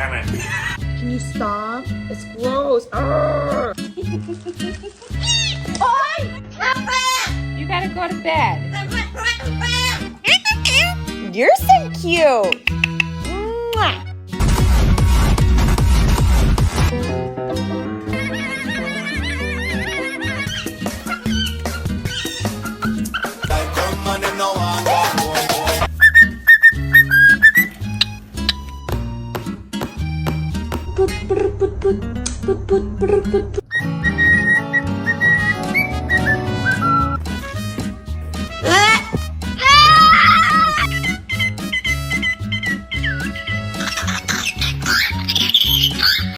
banana. Can you stop? It's gross. You gotta go to bed. You're so cute. Mwah. Put, put, put, put, put, put, put, put.